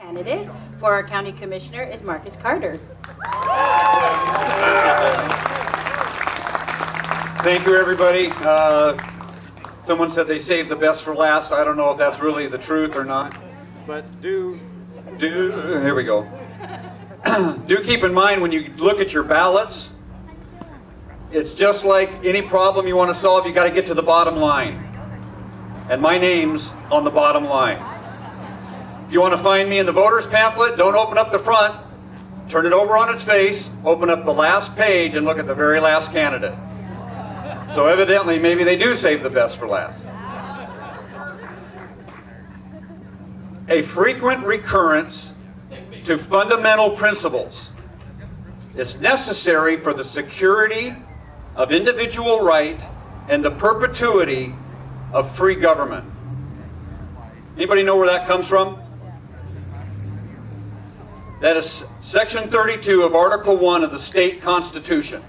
candidate for our county commissioner is Marcus Carter. Thank you, everybody. Someone said they saved the best for last. I don't know if that's really the truth or not, but here we go. Do keep in mind when you look at your ballots, it's just like any problem you want to solve, you got to get to the bottom line. And my name's on the bottom line. If you want to find me in the voter's pamphlet, don't open up the front, turn it over on its face, open up the last page and look at the very last candidate. So evidently, maybe they do save the best for last. A frequent recurrence to fundamental principles is necessary for the security of individual right and the perpetuity of free government. Anybody know where that comes from? That is Section 32 of Article 1 of the state constitution.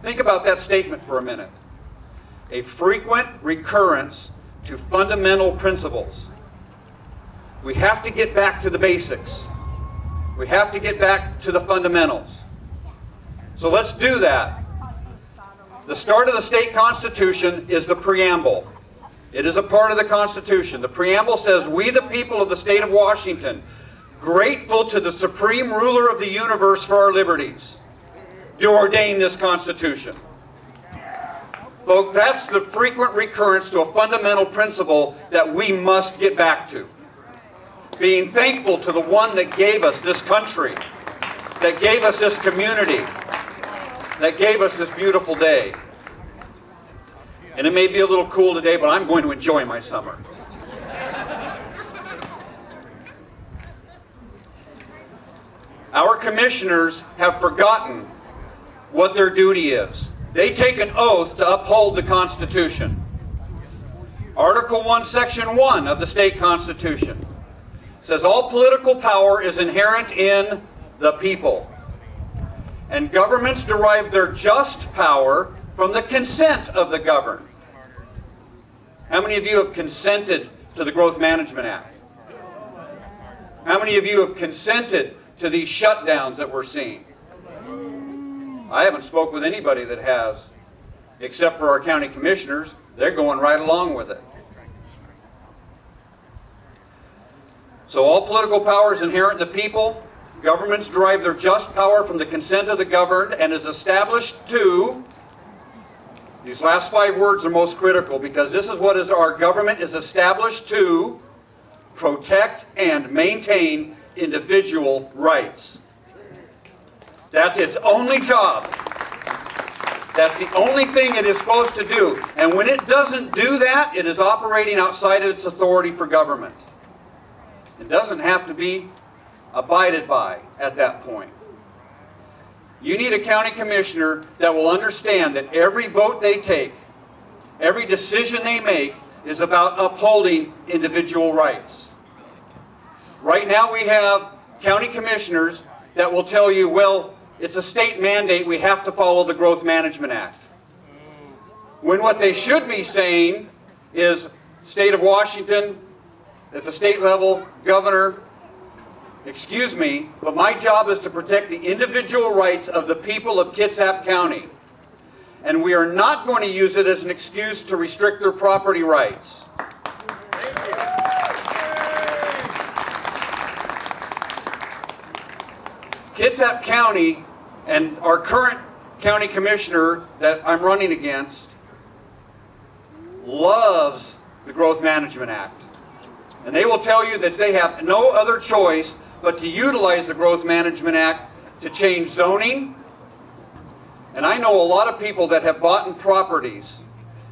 Think about that statement for a minute. A frequent recurrence to fundamental principles. We have to get back to the basics. We have to get back to the fundamentals. So let's do that. The start of the state constitution is the preamble. It is a part of the Constitution. The preamble says, "We, the people of the state of Washington, grateful to the supreme ruler of the universe for our liberties, do ordain this Constitution." Folks, that's the frequent recurrence to a fundamental principle that we must get back to. Being thankful to the one that gave us this country, that gave us this community, that gave us this beautiful day. And it may be a little cool today, but I'm going to enjoy my summer. Our commissioners have forgotten what their duty is. They take an oath to uphold the Constitution. Article 1, Section 1 of the state constitution says all political power is inherent in the people, and governments derive their just power from the consent of the governed. How many of you have consented to the Growth Management Act? How many of you have consented to these shutdowns that we're seeing? I haven't spoke with anybody that has, except for our county commissioners. They're going right along with it. So all political power is inherent in the people. Governments derive their just power from the consent of the governed and is established to, these last 5 words are most critical because this is what is our government is established to protect and maintain individual rights. That's its only job. That's the only thing it is supposed to do. And when it doesn't do that, it is operating outside of its authority for government. It doesn't have to be abided by at that point. You need a county commissioner that will understand that every vote they take, every decision they make is about upholding individual rights. Right now we have county commissioners that will tell you, well, it's a state mandate, we have to follow the Growth Management Act. When what they should be saying is, state of Washington, at the state level, governor, excuse me, but my job is to protect the individual rights of the people of Kitsap County. And we are not going to use it as an excuse to restrict their property rights. Kitsap County and our current county commissioner that I'm running against loves the Growth Management Act. And they will tell you that they have no other choice but to utilize the Growth Management Act to change zoning. And I know a lot of people that have bought properties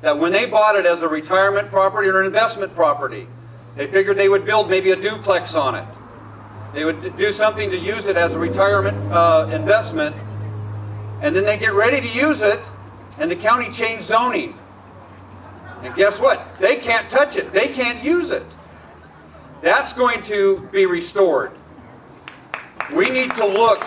that when they bought it as a retirement property or an investment property, they figured they would build maybe a duplex on it. They would do something to use it as a retirement investment, and then they get ready to use it, and the county changed zoning. And guess what? They can't touch it. They can't use it. That's going to be restored. We need to look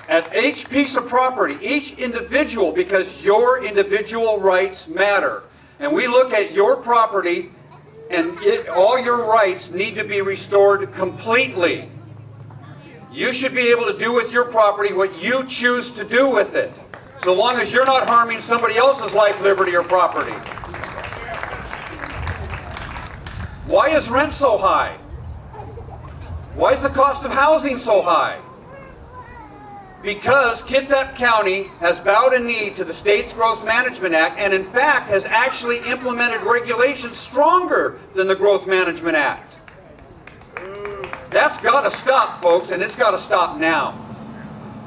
at each piece of property, each individual, because your individual rights matter. And we look at your property And all your rights need to be restored completely. You should be able to do with your property what you choose to do with it, so long as you're not harming somebody else's life, liberty, or property. Why is rent so high? Why is the cost of housing so high? Because Kitsap County has bowed a knee to the state's Growth Management Act, and in fact has actually implemented regulations stronger than the Growth Management Act. That's got to stop, folks, and it's got to stop now.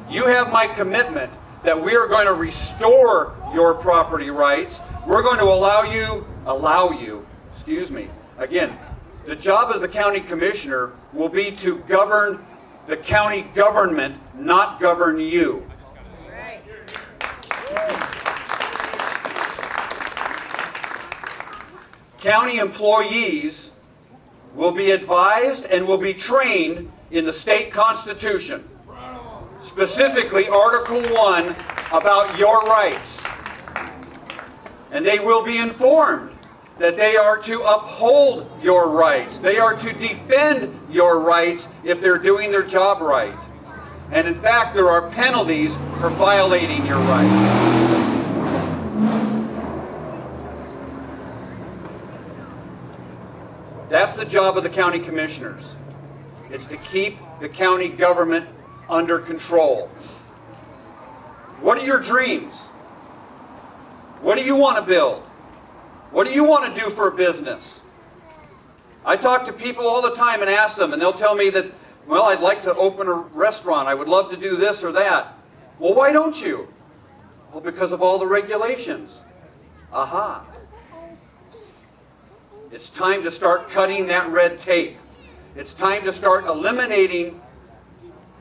You have my commitment that we are going to restore your property rights. We're going to allow you, again, the job of the county commissioner will be to govern the county government, not govern you. County employees will be advised and will be trained in the state constitution, specifically Article 1 about your rights. And they will be informed that they are to uphold your rights. They are to defend your rights if they're doing their job right. And in fact, there are penalties for violating your rights. That's the job of the county commissioners. It's to keep the county government under control. What are your dreams? What do you want to build? What do you want to do for a business? I talk to people all the time and ask them, and they'll tell me that, well, I'd like to open a restaurant. I would love to do this or that. Well, why don't you? Well, because of all the regulations. Aha. It's time to start cutting that red tape. It's time to start eliminating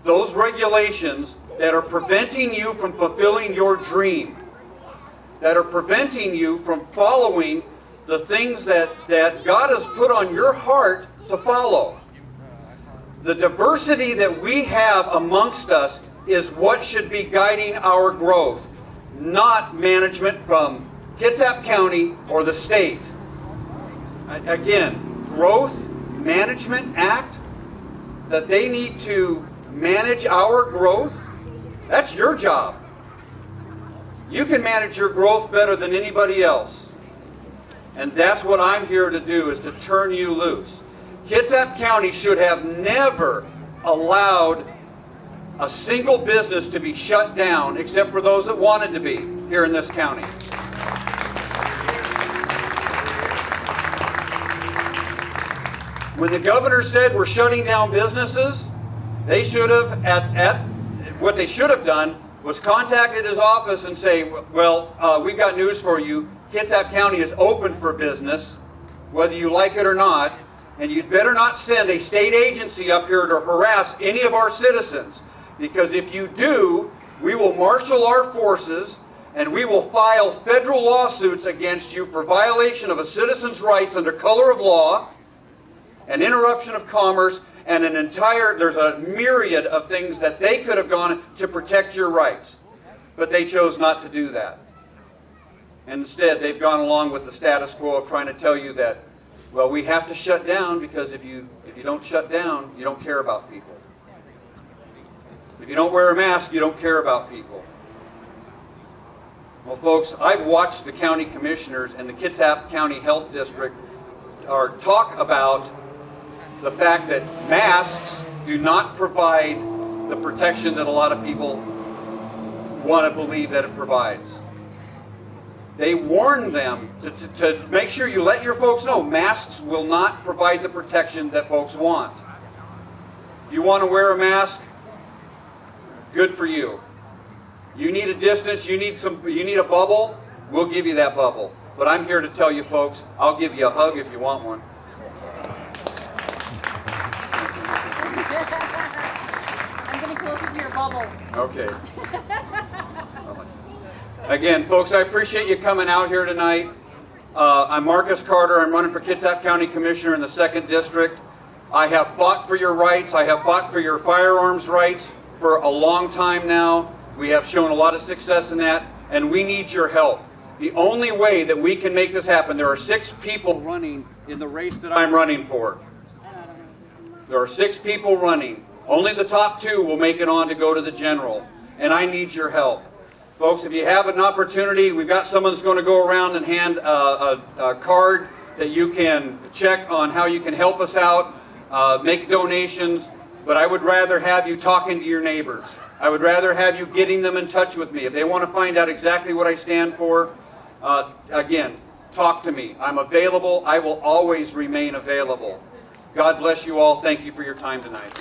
those regulations that are preventing you from fulfilling your dream, that are preventing you from following the things that God has put on your heart to follow. The diversity that we have amongst us is what should be guiding our growth, not management from Kitsap County or the state. Again, Growth Management Act, that they need to manage our growth, that's your job. You can manage your growth better than anybody else. And that's what I'm here to do, is to turn you loose. Kitsap County should have never allowed a single business to be shut down, except for those that wanted to be here in this county. When the governor said we're shutting down businesses, they should have, what they should have done was contacted his office and say, well, we've got news for you. Kitsap County is open for business, whether you like it or not, and you'd better not send a state agency up here to harass any of our citizens, because if you do, we will marshal our forces and we will file federal lawsuits against you for violation of a citizen's rights under color of law, an interruption of commerce, and there's a myriad of things that they could have gone to protect your rights. But they chose not to do that. And instead, they've gone along with the status quo of trying to tell you that, well, we have to shut down because if you don't shut down, you don't care about people. If you don't wear a mask, you don't care about people. Well, folks, I've watched the county commissioners and the Kitsap County Health District talk about the fact that masks do not provide the protection that a lot of people want to believe that it provides. They warn them to make sure you let your folks know masks will not provide the protection that folks want. If you want to wear a mask, good for you. You need a distance, you need a bubble, we'll give you that bubble. But I'm here to tell you folks, I'll give you a hug if you want one. I'm getting closer to your bubble. Okay. Again, folks, I appreciate you coming out here tonight. I'm Marcus Carter. I'm running for Kitsap County Commissioner in the 2nd District. I have fought for your rights. I have fought for your firearms rights for a long time now. We have shown a lot of success in that, and we need your help. The only way that we can make this happen, there are 6 people running in the race that I'm running for. There are 6 people running. Only the top 2 will make it on to go to the general. And I need your help. Folks, if you have an opportunity, we've got someone that's going to go around and hand a card that you can check on how you can help us out, make donations. But I would rather have you talking to your neighbors. I would rather have you getting them in touch with me. If they want to find out exactly what I stand for, again, talk to me. I'm available. I will always remain available. God bless you all. Thank you for your time tonight.